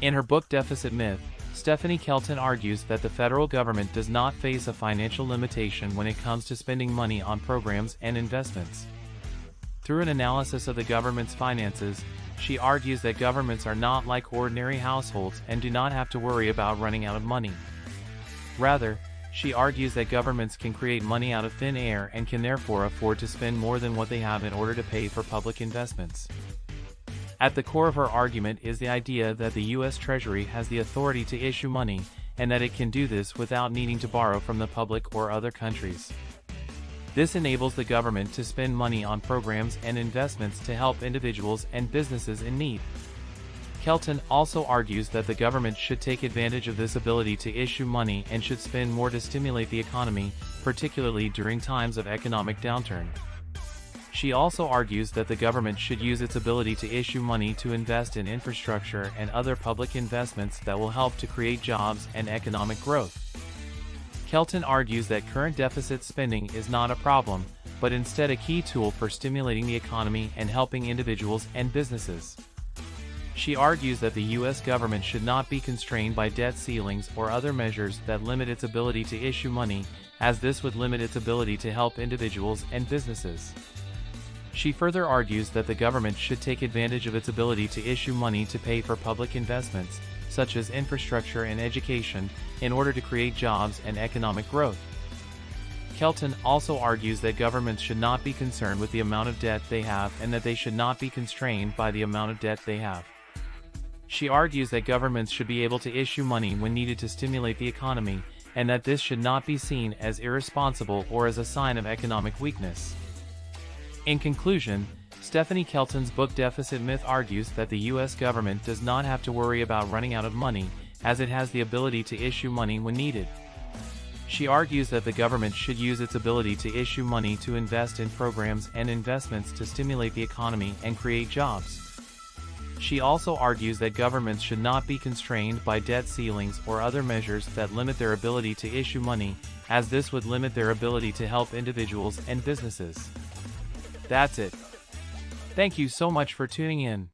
In her book Deficit Myth, Stephanie Kelton argues that the federal government does not face a financial limitation when it comes to spending money on programs and investments. Through an analysis of the government's finances, she argues that governments are not like ordinary households and do not have to worry about running out of money. Rather, she argues that governments can create money out of thin air and can therefore afford to spend more than what they have in order to pay for public investments. At the core of her argument is the idea that the U.S. Treasury has the authority to issue money, and that it can do this without needing to borrow from the public or other countries. This enables the government to spend money on programs and investments to help individuals and businesses in need. Kelton also argues that the government should take advantage of this ability to issue money and should spend more to stimulate the economy, particularly during times of economic downturn. She also argues that the government should use its ability to issue money to invest in infrastructure and other public investments that will help to create jobs and economic growth. Kelton argues that current deficit spending is not a problem, but instead a key tool for stimulating the economy and helping individuals and businesses. She argues that the U.S. government should not be constrained by debt ceilings or other measures that limit its ability to issue money, as this would limit its ability to help individuals and businesses. She further argues that the government should take advantage of its ability to issue money to pay for public investments, such as infrastructure and education, in order to create jobs and economic growth. Kelton also argues that governments should not be concerned with the amount of debt they have and that they should not be constrained by the amount of debt they have. She argues that governments should be able to issue money when needed to stimulate the economy, and that this should not be seen as irresponsible or as a sign of economic weakness. In conclusion, Stephanie Kelton's book Deficit Myth argues that the U.S. government does not have to worry about running out of money, as it has the ability to issue money when needed. She argues that the government should use its ability to issue money to invest in programs and investments to stimulate the economy and create jobs. She also argues that governments should not be constrained by debt ceilings or other measures that limit their ability to issue money, as this would limit their ability to help individuals and businesses. That's it. Thank you so much for tuning in.